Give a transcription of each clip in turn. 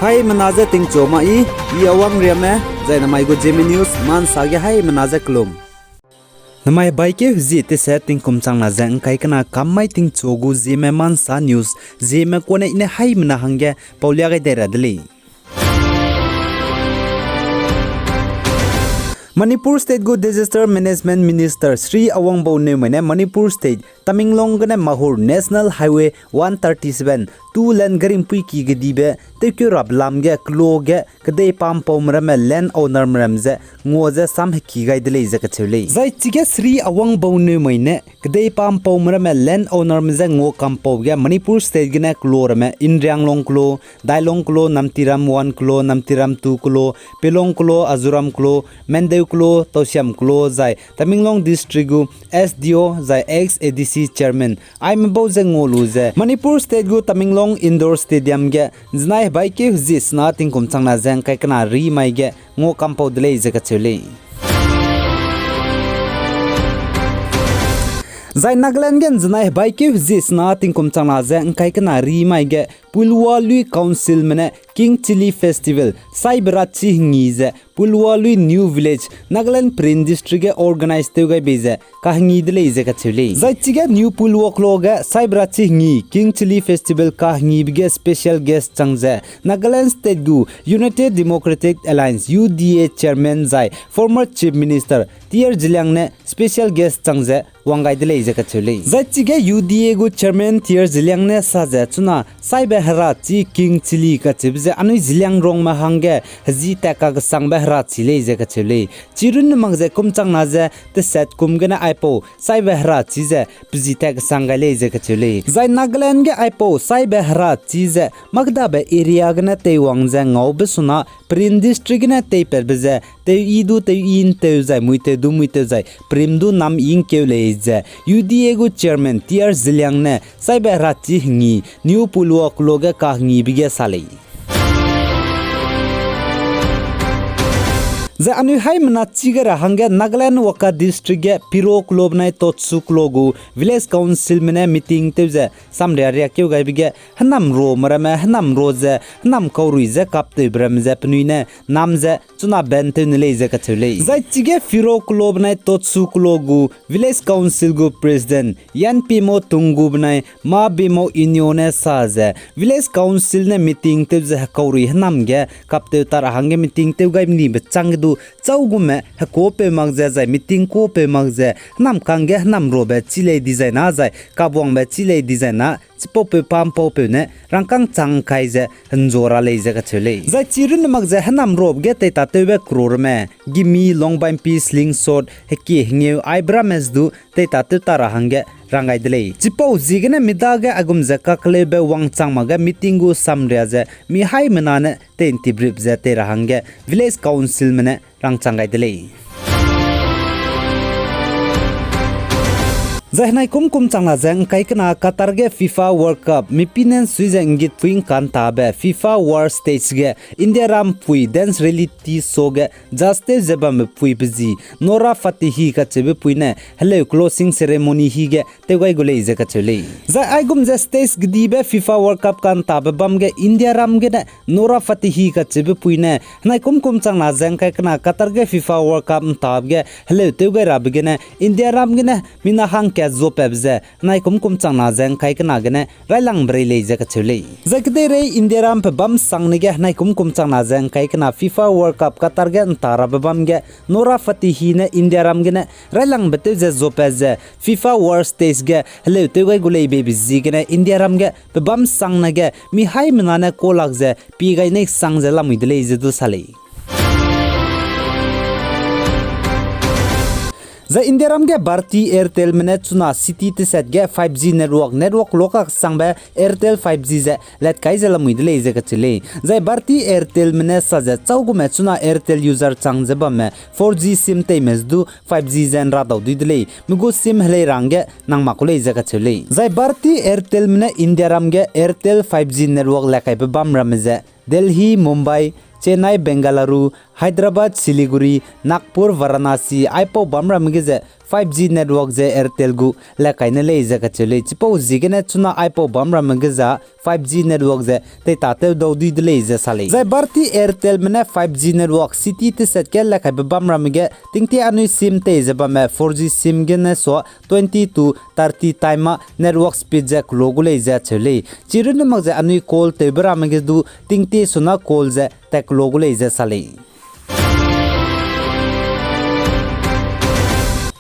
Hai menaza ting choma I awang riame zaina mai go Zeme news man sage hai menaza klum. Namai baike huzi te setting kumchang na zang kai kana kamai ting chogu Zeme man sa news Zeme kone ine hai mena hangge paulia ga dera dali. Manipur State Go Disaster Management Minister Sri Awangbou Newmai ne Manipur State Tamenglong ne Mahur National Highway 137 2-lane garimpui ki gedibe tekyo rab lamge kloge kdei pam pomram land owner mramze ngoze sam ki gaidele zakachule zai chige Sri Awangbou Newmai ne kdei pam pomram land owner mze ngo kampoge Manipur State gene klorame inrianglong klo dailong klo namtiram 1 klo namtiram 2 klo pelong klo azuram klo mende klo tosiam klo zai Tamenglong district gu SDO zai ex ADC chairman I'm boze ngoluze Manipur State gu Tamenglong indoor stadium ge znai baike huzis na tingkum changna jang kai kana ri mai ge ngo kampo dele zakachule zai Nagaland gen znai baike huzis na tingkum changna jang kai kana ri mai ge Pulwalui Council mene King Chili Festival Saibarachi hingize Pulwalui New Village Nagaland Print District organize teugai beze kahingi dele ize kachule zaichiga New Pulwakloga Saibarachi hingi King Chili Festival kahingi bige special guest changze Nagaland State gu United Democratic Alliance UDA chairman zai former chief minister Tier Jilyang ne special guest changze wangai dele ize kachule zaichiga UDA gu chairman Tier Jilyang ne saje chuna Saibe Harachi King Chili kachibze anu Jilyang rong ma hangge haji taka ga sangba harachi le je kachule chirun mangze kumchang na je te set kumgena aipo Saibe Harachi je pizita ga sanga le je kachule zai Nagaland ge aipo Saibe Harachi je magda be area gna te wangje ngau be suna Prin district na te perbeze te idu te in te zai muite du muite zai primdu nam ing keule je UDA go chairman Tier Jilyang ne Saibe Harachi hingi New Pulwak loga kahngi bige salei ze anu hai mna chigara hangge Nagaland waka district ge piro club nai totsu klogu village council mene meeting teuze samre area keu gai bige hanam ro marame hanam roze hanam kauri ze kapte bram ze pnuine namze chuna bente nile ze kachule zai chige piro club nai totsu klogu village council gu president yan pimo tungu bnai ma bimo unione saze village council ne meeting teuze kauri hanam ge kapte tar hangge meeting teu gai ni bechang du chaugume hakope magze zai meeting ko pe magze nam kange nam robe chile design a zai kabong be chile design a chipope pampope ne rangkang changkai je hanjora leje ka chele zai chirun magze hanam rob ge te ta tebe kror me gimi long bam pi sling shot heki hngeu ibrames du te ta te tara hange rangai dele chipo zigene midage agum je kakle be wangchang maga meeting gu samria je mi hai manane te intibrip je te rahange village council mene rangchangai dele Zahnai kum changla jang kai kana Qatar ge FIFA World Cup mipinen suize ngit puing kan tabe FIFA War Stage ge India ram pui dance reality show ge jaste jebam pui biji Nora Fatihi ka chebe puine hello closing ceremony hi ge tegoi gole je ka chele za aigum je stage gdi be FIFA World Cup kan tabe bam ge India ram ge Nora Fatihi ka chebe puine nai kum changla jang kai kana Qatar ge FIFA World Cup tab ge hello tegoi rab ge ne India ram ge ne mina hang zo pebze nai kum changna jang kai kana gene railang brei le je ka chule zakde re India ram pe bam sangne ge nai kum changna jang kai kana FIFA World Cup Qatar ge antara bam ge Nora Fatihi ne India ram ge ne railang bete je zo peze FIFA World Stage ge hele te gai gulei be bizi ge ne India ram ge pe bam sangna ge mi hai mena ne kolak je pi gai ne sang je lamui de le je du sale za India ram ge Bharti Airtel mene chuna city te set ge 5G network loka sangba Airtel 5G ze let kai ze lamui de le je ka chile za Bharti Airtel mene sa je chaugu me chuna Airtel user chang je ba me 4G sim te mes du 5G zen ra dau du de le mugo sim hele range nang ma ko le je ka chile za Bharti Airtel mene India ram ge Airtel 5G network la kai ba bam ram je Delhi Mumbai Chennai, Bengaluru, Hyderabad, Siliguri, Nagpur, Varanasi, Aipo Bamra Mgize 5G network je Airtel gu la kaina le ja ka chele chipo zigene chuna ipo bamra mangza 5G network je te ta te do di le ja sale zai barti Airtel mena 5G network city te set ke la kai bamra mge tingti anu sim te je ba me 4G sim gene so 20 to 30 time network speed je logo le ja chele chirun mag je anu call te bra mge du tingti suna call je tek logo le ja sale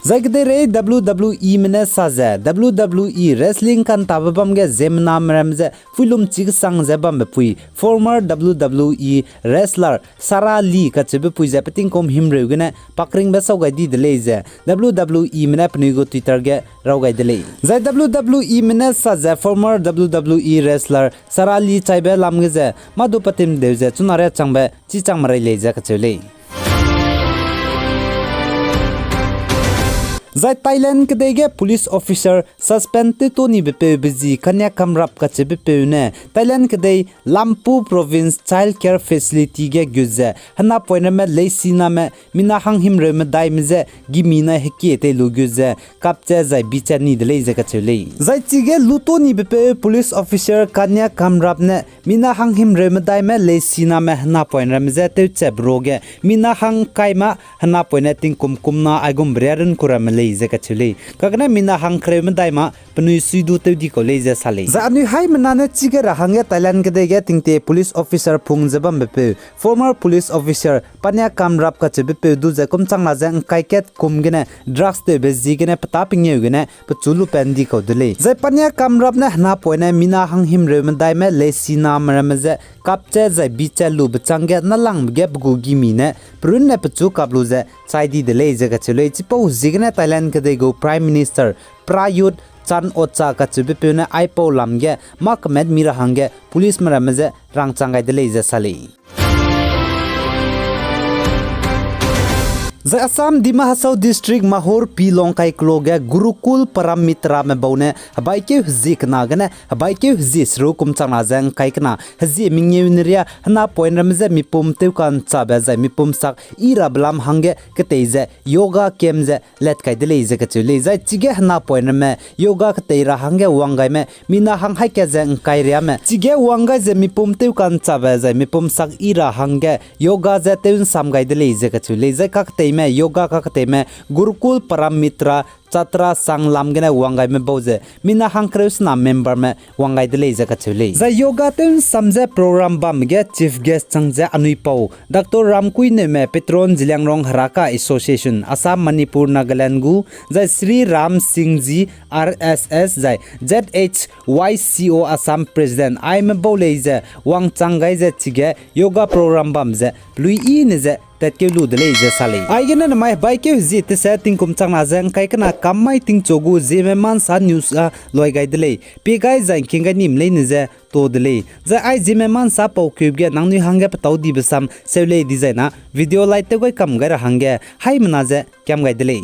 Zagdere WWE mena saza WWE wrestling kan tabam ge Zeme nam ramze fulum chig sang zabam pui former WWE wrestler Sarah Lee ka chebe pui zapating kom himre gena pakring ba saw ga di dele ze WWE mena pnigo Twitter ge raw ga dele za WWE mena saza former WWE wrestler Sarah Lee chaibe lam ge ze madu patim de ze chunare changbe chi changmare le za ka chele Zai Thailand kedege police officer suspended to ni bepe busy kanya kamrap ka chebe peune Thailand kedei Lampu province child care facility ge gyze hana poina me leisina me mina hang himre me dai meze gimina heki te lu gyze kapche zai bicha ni de leize ka chele zai chige luto ni bepe police officer kanya kamrap ne mina hang himre me dai me leisina me hana poina meze te chebroge mina hang kaima hana poina ting kumna agum breren kuram leize ka chule kakna mina hang khre me dai ma pnui suidu te di ko leize sale za anu hai manane chige rahang Thailand ke de ge tingte police officer phung jabam bepe former police officer panya kamrap ka chebe pe du ja kum changla jang kaiket kum gene drugs te beji gene pata pingye gene pchulu pendi ko dele za panya kamrap na hna poina mina hang him re me dai me lesina mramze kapche za bicha lu bchangge na lang ge bgu gi mine prun ne pchu kaplu za chaidi dele je ga chule chipo jigne Thailand ke de go prime minister Prayut Chan Ocha ka chebe pe na ipo lamge mak med mira hange police mramze rang changai dele je sale The Assam Dima Hasau district Mahur Pilong kai kloge Gurukul Paramitra me bone habaike zik nagane habaike zis ru kum changna jang kai kana haji mingye niria hna point ramze mipum te kan chabe za mipum sak ira blam hange keteize yoga kemze let kai dele ze ka chule za chige hna point me yoga keteira hange wangai me mina hang hai ke jang kai ria me chige wangai ze mipum te kan chabe za mipum sak ira hange yoga ze teun samgai dele ze ka chule za ka में योगा का कते में गुरुकुल परमित्रा चतरा सांगलाम गने वांगाई में बोजे मिना हंक्रेस ना member में वांगाई दले जका चले जा योगा तेन समझे प्रोग्राम बम गे चीफ गेस्ट चंगजे अनुई पौ डॉक्टर रामकुई ने में पेट्रोन जियांगरोंग हराका एसोसिएशन असम मणिपुर नागालैंड गु जा श्री राम सिंह जी आरएसएस जा ZHYCO असम प्रेसिडेंट आई में बोले जे वांग चंगाई जे चिगे योगा प्रोग्राम बम जे लुई ने जे के लू दले जे साले आइगे न माय बाइके जे ते से तिंग कुम चंगना जंग kai kana kamai ting chogu Zeme man sa news a loi gai dele pe gai jang king ga nim le ne je to dele za ai Zeme man sa pau kyub ge nang ni hangge patau di besam sevle design na video light te goi kam ga ra hangge hai mana je kyam gai dele